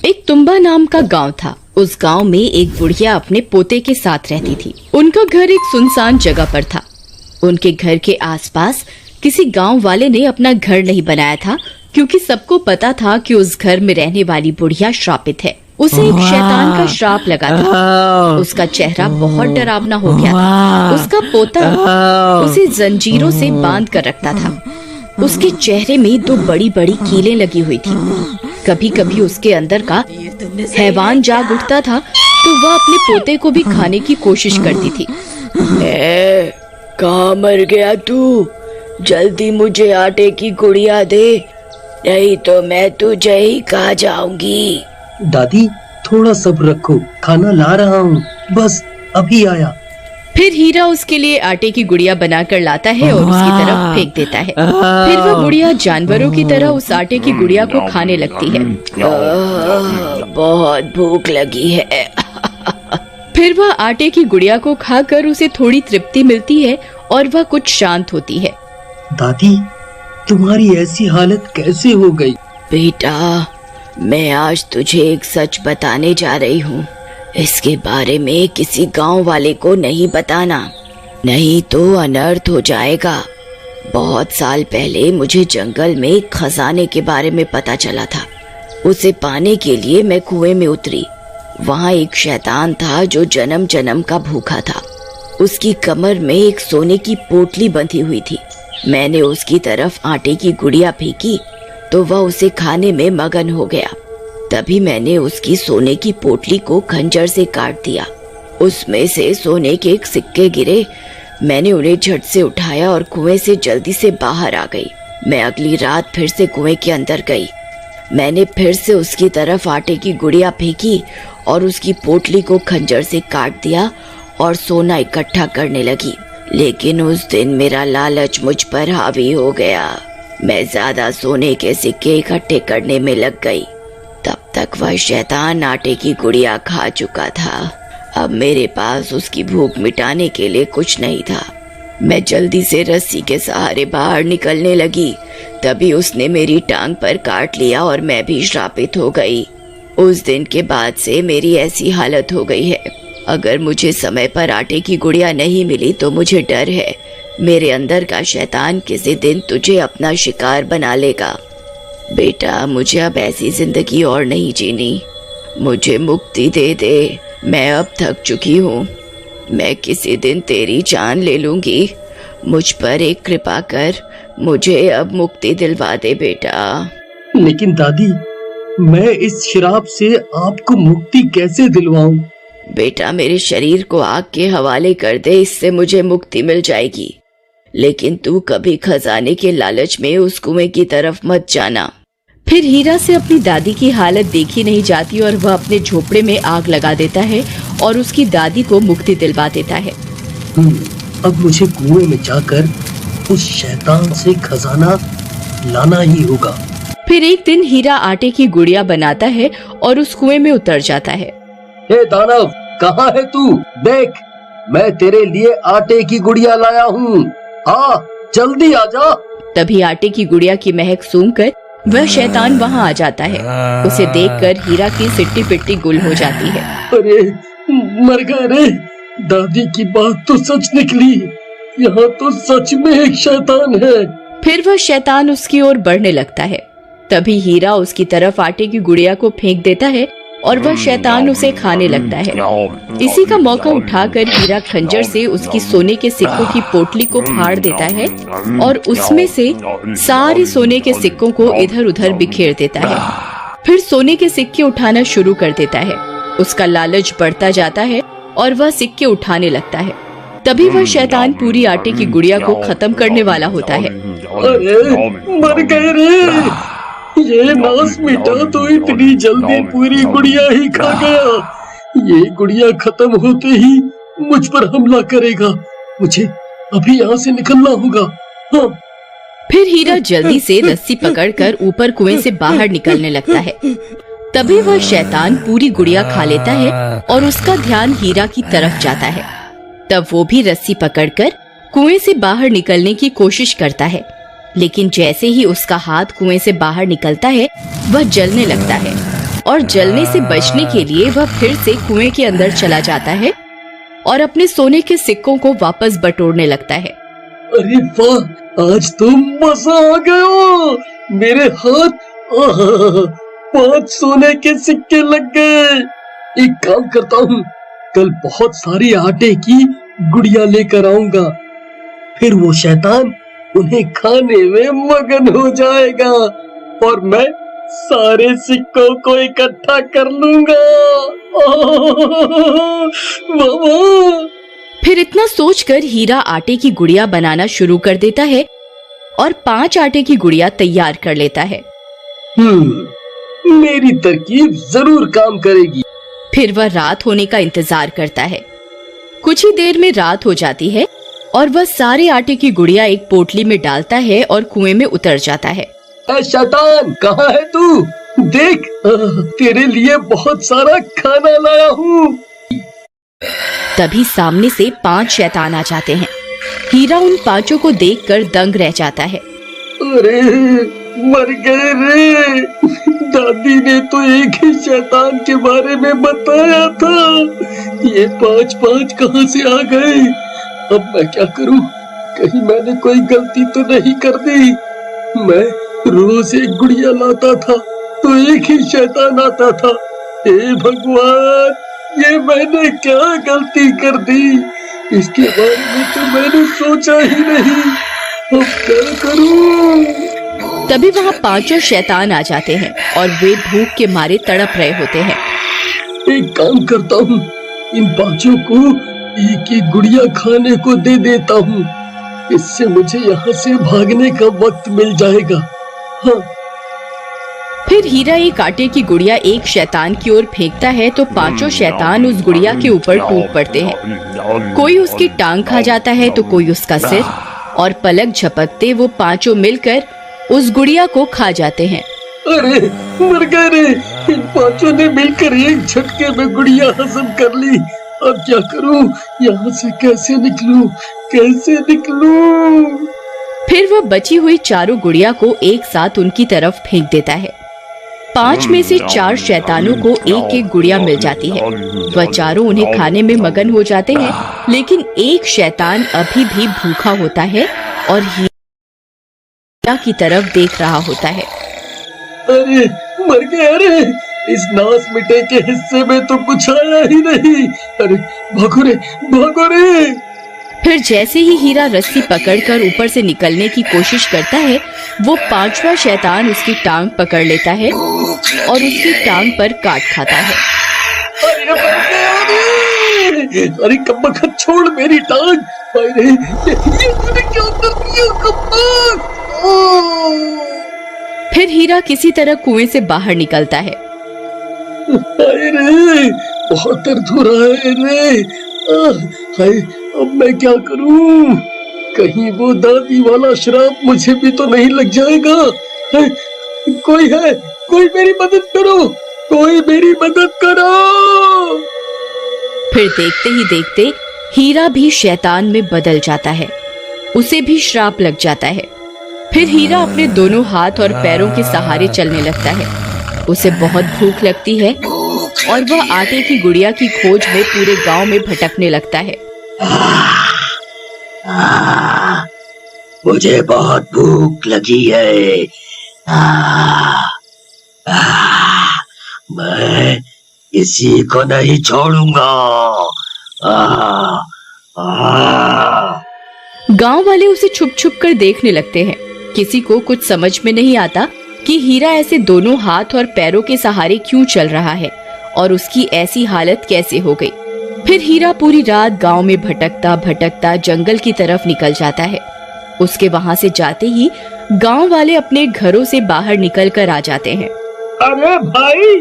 एक तुम्बा नाम का गांव था। उस गांव में एक बुढ़िया अपने पोते के साथ रहती थी। उनका घर एक सुनसान जगह पर था। उनके घर के आसपास किसी गांव वाले ने अपना घर नहीं बनाया था, क्योंकि सबको पता था कि उस घर में रहने वाली बुढ़िया श्रापित है। उसे एक शैतान का श्राप लगा था। उसका चेहरा बहुत डरावना हो गया था। उसका पोता उसे जंजीरों से बांध कर रखता था। उसके चेहरे में 2 बड़ी-बड़ी कीलें लगी हुई थी। कभी कभी उसके अंदर का हैवान जाग उठता था तो वह अपने पोते को भी खाने की कोशिश करती थी। कहाँ मर गया तू? जल्दी मुझे आटे की गुड़िया दे, नहीं तो मैं तुझे ही खा जाऊंगी। दादी थोड़ा सब्र रखो, खाना ला रहा हूँ, बस अभी आया। फिर हीरा उसके लिए आटे की गुड़िया बनाकर लाता है और उसकी तरफ फेंक देता है। फिर वह गुड़िया जानवरों की तरह उस आटे की गुड़िया को खाने लगती है। बहुत भूख लगी है। फिर वह आटे की गुड़िया को खाकर उसे थोड़ी तृप्ति मिलती है और वह कुछ शांत होती है। दादी तुम्हारी ऐसी हालत कैसे हो गई? बेटा, मैं आज तुझे एक सच बताने जा रही हूँ। इसके बारे में किसी गांव वाले को नहीं बताना, नहीं तो अनर्थ हो जाएगा। बहुत साल पहले मुझे जंगल में एक खजाने के बारे में पता चला था। उसे पाने के लिए मैं कुएं में उतरी। वहाँ एक शैतान था जो जन्म जन्म का भूखा था। उसकी कमर में एक सोने की पोटली बंधी हुई थी। मैंने उसकी तरफ आटे की गुड़िया फेंकी तो वह उसे खाने में मगन हो गया। तभी मैंने उसकी सोने की पोटली को खंजर से काट दिया। उसमें से सोने के एक सिक्के गिरे। मैंने उन्हें झट से उठाया और कुएं से जल्दी से बाहर आ गई। मैं अगली रात फिर से कुएं के अंदर गई। मैंने फिर से उसकी तरफ आटे की गुड़िया फेंकी और उसकी पोटली को खंजर से काट दिया और सोना इकट्ठा करने लगी। लेकिन उस दिन मेरा लालच मुझ पर हावी हो गया। मैं ज्यादा सोने के सिक्के इकट्ठे करने में लग गई। तब तक वह शैतान आटे की गुड़िया खा चुका था। अब मेरे पास उसकी भूख मिटाने के लिए कुछ नहीं था। मैं जल्दी से रस्सी के सहारे बाहर निकलने लगी। तभी उसने मेरी टांग पर काट लिया और मैं भी श्रापित हो गई। उस दिन के बाद से मेरी ऐसी हालत हो गई है। अगर मुझे समय पर आटे की गुड़िया नहीं मिली तो मुझे डर है मेरे अंदर का शैतान किसी दिन तुझे अपना शिकार बना लेगा। बेटा, मुझे अब ऐसी जिंदगी और नहीं जीनी। मुझे मुक्ति दे दे। मैं अब थक चुकी हूँ। मैं किसी दिन तेरी जान ले लूंगी। मुझ पर एक कृपा कर, मुझे अब मुक्ति दिलवा दे बेटा। लेकिन दादी, मैं इस श्राप से आपको मुक्ति कैसे दिलवाऊं? बेटा, मेरे शरीर को आग के हवाले कर दे, इससे मुझे मुक्ति मिल जाएगी। लेकिन तू कभी खजाने के लालच में उस कुएं की तरफ मत जाना। फिर हीरा से अपनी दादी की हालत देखी नहीं जाती और वह अपने झोपड़े में आग लगा देता है और उसकी दादी को मुक्ति दिलवा देता है। अब मुझे कुएं में जाकर उस शैतान से खजाना लाना ही होगा। फिर एक दिन हीरा आटे की गुड़िया बनाता है और उस कुएं में उतर जाता है। हे दानव, कहाँ है तू? देख, मैं तेरे लिए आटे की गुड़िया लाया हूँ। आ, जल्दी आजा। तभी आटे की गुड़िया की महक सूंघकर वह शैतान वहाँ आ जाता है। उसे देखकर हीरा की सिट्टी पिट्टी गुल हो जाती है। अरे मर गए रे। दादी की बात तो सच निकली। यहाँ तो सच में एक शैतान है। फिर वह शैतान उसकी ओर बढ़ने लगता है। तभी हीरा उसकी तरफ आटे की गुड़िया को फेंक देता है और वह शैतान उसे खाने लगता है। इसी का मौका उठाकर हीरा खंजर से उसकी सोने के सिक्कों की पोटली को फाड़ देता है और उसमें से सारे सोने के सिक्कों को इधर उधर बिखेर देता है। फिर सोने के सिक्के उठाना शुरू कर देता है। उसका लालच बढ़ता जाता है और वह सिक्के उठाने लगता है। तभी वह शैतान पूरी आटे की गुड़िया को खत्म करने वाला होता है। अरे मर गए रे। ये नास मिटा तो इतनी जल्दी पूरी गुड़िया ही खा गया। ये गुड़िया खत्म होते ही मुझ पर हमला करेगा। मुझे अभी यहाँ से निकलना होगा। हाँ। फिर हीरा जल्दी से रस्सी पकड़कर ऊपर कुएं से बाहर निकलने लगता है। तभी वह शैतान पूरी गुड़िया खा लेता है और उसका ध्यान हीरा की तरफ जाता है। तब वो भी रस्सी पकड़कर कुएं से बाहर निकलने की कोशिश करता है। लेकिन जैसे ही उसका हाथ कुएं से बाहर निकलता है वह जलने लगता है। और जलने से बचने के लिए वह फिर से कुएं के अंदर चला जाता है और अपने सोने के सिक्कों को वापस बटोरने लगता है। अरे वाह, आज तो मजा आ गया। मेरे हाथ 5 सोने के सिक्के लग गए। एक काम करता हूँ, कल बहुत सारी आटे की गुड़िया लेकर आऊंगा, फिर वो शैतान उन्हें खाने में मगन हो जाएगा और मैं सारे सिक्कों को इकट्ठा कर लूंगा। वाह! फिर इतना सोचकर हीरा आटे की गुड़िया बनाना शुरू कर देता है और 5 आटे की गुड़िया तैयार कर लेता है। मेरी तरकीब जरूर काम करेगी। फिर वह रात होने का इंतजार करता है। कुछ ही देर में रात हो जाती है और वह सारे आटे की गुड़िया एक पोटली में डालता है और कुएं में उतर जाता है। शैतान, कहाँ है तू? देख, तेरे लिए बहुत सारा खाना लाया हूँ। तभी सामने से 5 शैतान आ जाते हैं। हीरा उन 5 को देखकर दंग रह जाता है। अरे मर गए रे, दादी ने तो एक ही शैतान के बारे में बताया था, ये 5 कहाँ से आ गए? अब मैं क्या करूं? कहीं मैंने कोई गलती तो नहीं कर दी? मैं रोज एक गुड़िया लाता था तो एक ही शैतान आता था। हे भगवान, ये मैंने क्या गलती कर दी? इसके बारे में तो मैंने सोचा ही नहीं। अब क्या करूं? तभी वहाँ 5 शैतान आ जाते हैं और वे भूख के मारे तड़प रहे होते हैं। एक काम करता हूँ, इन 5 को एक एक गुड़िया खाने को दे देता हूँ, इससे मुझे यहाँ से भागने का वक्त मिल जाएगा। हाँ। फिर हीरा एक आटे की गुड़िया एक शैतान की ओर फेंकता है तो 5 शैतान उस गुड़िया के ऊपर टूट पड़ते हैं। कोई उसकी टांग खा जाता है तो कोई उसका सिर, और पलक झपकते वो 5 मिलकर उस गुड़िया को खा जाते हैं। अरे मर गए रे, इन 5 ने मिलकर एक झटके में गुड़िया हजम कर ली। अब क्या करूं? यहाँ से कैसे निकलूं? कैसे निकलूं? फिर वह बची हुई 4 गुड़िया को एक साथ उनकी तरफ फेंक देता है। 5 में से 4 शैतानों को एक एक गुड़िया मिल जाती है। वह 4 उन्हें खाने में मगन हो जाते हैं, लेकिन एक शैतान अभी भी भूखा होता है और हीरा की तरफ देख रहा होता है। अरे मर गया रे, इस नास मिटे के हिस्से में तो कुछ आया ही नहीं। अरे भागो रे, भागो रे। फिर जैसे ही हीरा रस्सी पकड़कर ऊपर से निकलने की कोशिश करता है, वो 5वां शैतान उसकी टांग पकड़ लेता है और उसकी टांग पर काट खाता है। अरे मर गया रे। अरे कब्बक, छोड़ मेरी टांग। अरे ये तूने क्या कर दिया कब्बक? फिर हीरा किसी तरह कुएं से बाहर निकलता है। अरे बहुत दर्द हो रहा है रे। हाय, अब मैं क्या करूं? कहीं वो दादी वाला श्राप मुझे भी तो नहीं लग जाएगा? कोई है? कोई मेरी मदद करो, कोई मेरी मदद करो। फिर देखते ही देखते हीरा भी शैतान में बदल जाता है। उसे भी श्राप लग जाता है। फिर हीरा अपने दोनों हाथ और पैरों के सहारे चलने लगता है। उसे बहुत भूख लगती है और वह आटे की गुड़िया की खोज में पूरे गांव में भटकने लगता है। मुझे बहुत भूख लगी है। मैं किसी को नहीं छोड़ूंगा। गांव वाले उसे छुप छुप कर देखने लगते हैं। किसी को कुछ समझ में नहीं आता कि हीरा ऐसे दोनों हाथ और पैरों के सहारे क्यों चल रहा है और उसकी ऐसी हालत कैसे हो गई। फिर हीरा पूरी रात गांव में भटकता भटकता जंगल की तरफ निकल जाता है। उसके वहां से जाते ही गांव वाले अपने घरों से बाहर निकल कर आ जाते हैं। अरे भाई,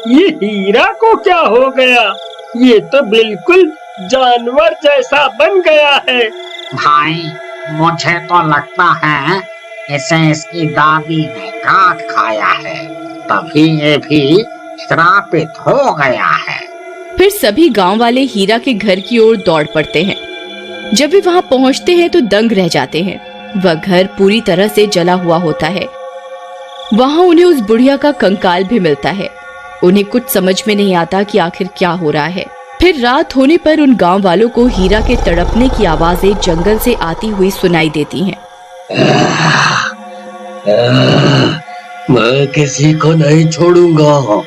ये हीरा को क्या हो गया? ये तो बिल्कुल जानवर जैसा बन गया है। भाई, मुझे तो लगता है इसे इसकी दादी ने काट खाया है, तभी ये भी श्रापित हो गया है। फिर सभी गांव वाले हीरा के घर की ओर दौड़ पड़ते हैं। जब वे वहां पहुंचते हैं तो दंग रह जाते हैं। वह घर पूरी तरह से जला हुआ होता है। वहां उन्हें उस बुढ़िया का कंकाल भी मिलता है। उन्हें कुछ समझ में नहीं आता कि आखिर क्या हो रहा है। फिर रात होने पर उन गांव वालों को हीरा के तड़पने की आवाजें जंगल से आती हुई सुनाई देती हैं। मैं किसी को नहीं छोड़ूंगा,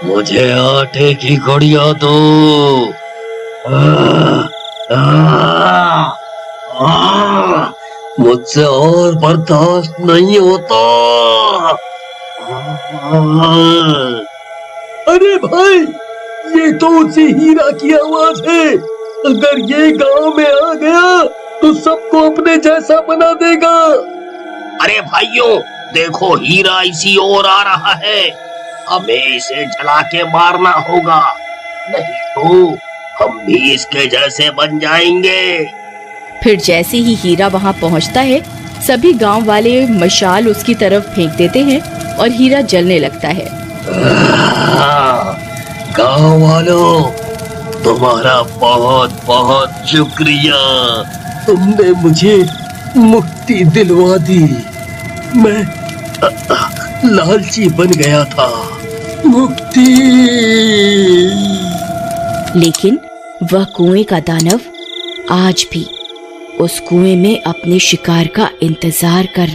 मुझे आटे की गुड़िया दो। मुझसे और बर्दाश्त नहीं होता। अरे भाई, ये तो उसी हीरा की आवाज है। अगर ये गांव में आ गया तो सबको अपने जैसा बना देगा। अरे भाइयों, देखो हीरा इसी ओर आ रहा है। हमें इसे जला के मारना होगा, नहीं तो हम भी इसके जैसे बन जाएंगे। फिर जैसे ही हीरा वहां पहुंचता है, सभी गांव वाले मशाल उसकी तरफ फेंक देते हैं और हीरा जलने लगता है। गांव वालों, तुम्हारा बहुत बहुत शुक्रिया। तुमने मुझे मुक्ति दिलवा दी। मैं लालची बन गया था। मुक्ति। लेकिन वह कुएं का दानव आज भी उस कुएं में अपने शिकार का इंतजार कर